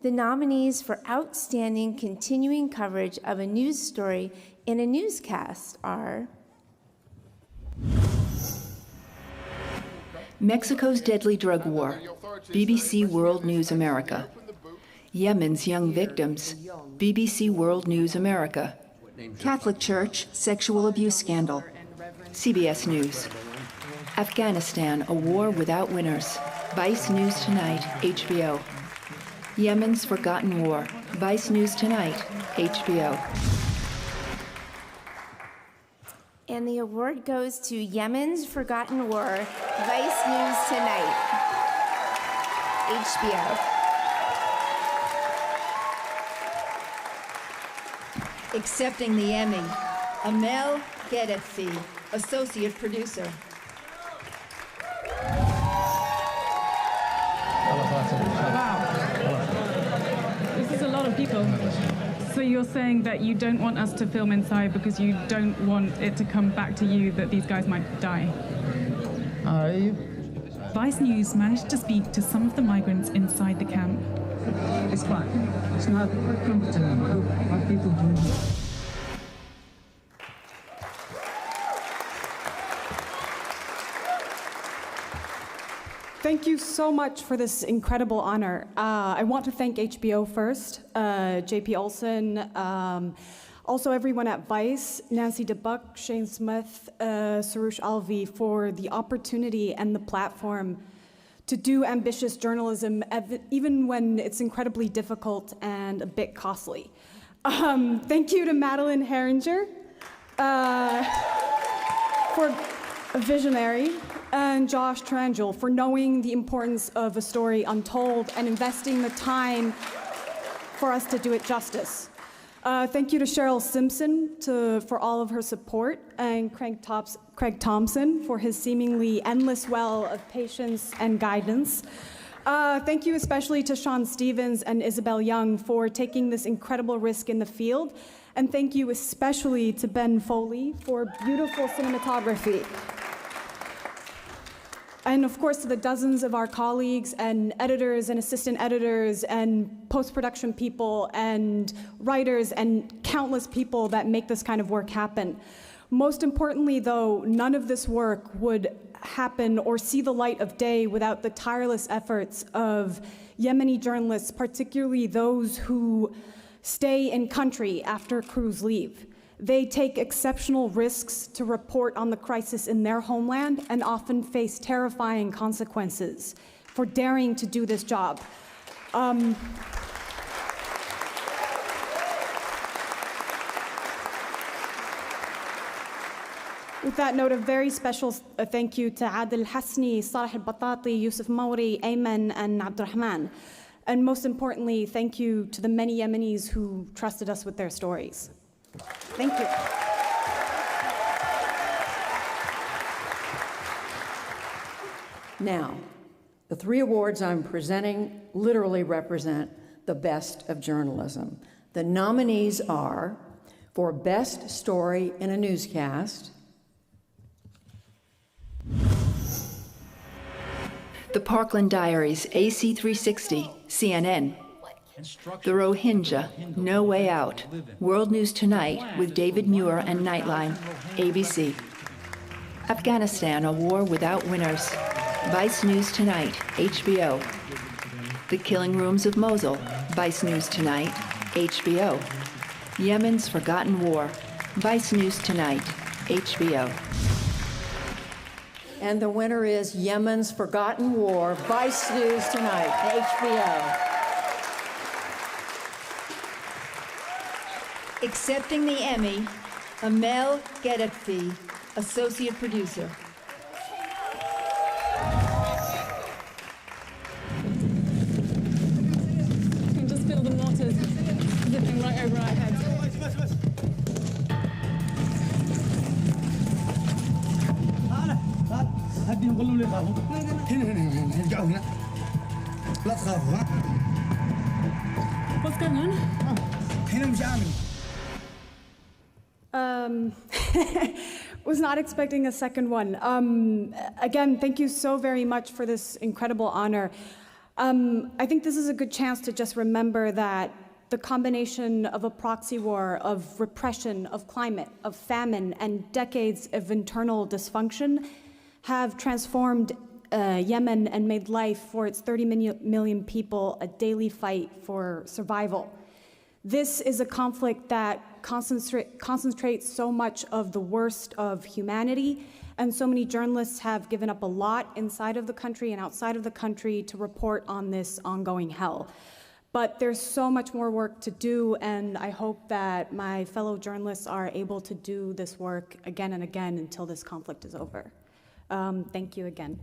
The nominees for Outstanding Continuing Coverage of a News Story in a Newscast are Mexico's Deadly Drug War, BBC World News America. Yemen's Young Victims, BBC World News America. Catholic Church Sexual Abuse Scandal, CBS News. Afghanistan, a war without winners, Vice News Tonight, HBO. Yemen's Forgotten War, Vice News Tonight, HBO. And the award goes to Yemen's Forgotten War, Vice News Tonight, HBO. Accepting the Emmy, Amel Gedetfi, Associate Producer. This is a lot of people. So you're saying that you don't want us to film inside because you don't want it to come back to you that these guys might die? Vice News managed to speak to some of the migrants inside the camp. It's fine. It's not competent. What people do here. Thank you so much for this incredible honor. I want to thank HBO first, JP Olson, also everyone at Vice, Nancy DeBuck, Shane Smith, Sarush Alvi for the opportunity and the platform to do ambitious journalism, even when it's incredibly difficult and a bit costly. Thank you to Madeline Herringer for a visionary, and Josh Trangel for knowing the importance of a story untold and investing the time for us to do it justice. Thank you to Cheryl Simpson for all of her support, and Craig Thompson for his seemingly endless well of patience and guidance. Thank you especially to Sean Stevens and Isabel Young for taking this incredible risk in the field. And thank you especially to Ben Foley for beautiful cinematography. And of course, to the dozens of our colleagues and editors and assistant editors and post-production people and writers and countless people that make this kind of work happen. Most importantly, though, none of this work would happen or see the light of day without the tireless efforts of Yemeni journalists, particularly those who stay in country after crews leave. They take exceptional risks to report on the crisis in their homeland and often face terrifying consequences for daring to do this job. With that note, a very special thank you to Adil Hasni, Saleh al-Batati, Yusuf Mauri, Ayman, and Abdurrahman. And most importantly, thank you to the many Yemenis who trusted us with their stories. Thank you. Now, the three awards I'm presenting literally represent the best of journalism. The nominees are for Best Story in a Newscast, The Parkland Diaries, AC360, CNN. The Rohingya, No Way Out, World News Tonight with David Muir and Nightline, ABC. Afghanistan, a war without winners, Vice News Tonight, HBO. The Killing Rooms of Mosul, Vice News Tonight, HBO. Yemen's Forgotten War, Vice News Tonight, HBO. and the winner is Yemen's Forgotten War, Vice News Tonight, HBO. Accepting the Emmy, Amel Gedetfi, Associate Producer. You can just feel the mortars zipping right over our heads. هديهم قولوا لي يخافوا هنا ارجعوا هنا لا تخافوا ها What's going on? هنا مش آمن Was not expecting a second one. Again, thank you so very much for this incredible honor. I think this is a good chance to just remember that the combination of a proxy war, of repression, of climate, of famine, and decades of internal dysfunction have transformed Yemen and made life for its 30 million people a daily fight for survival. This is a conflict that concentrates so much of the worst of humanity, and so many journalists have given up a lot inside of the country and outside of the country to report on this ongoing hell. But there's so much more work to do, and I hope that my fellow journalists are able to do this work again and again until this conflict is over. Thank you again.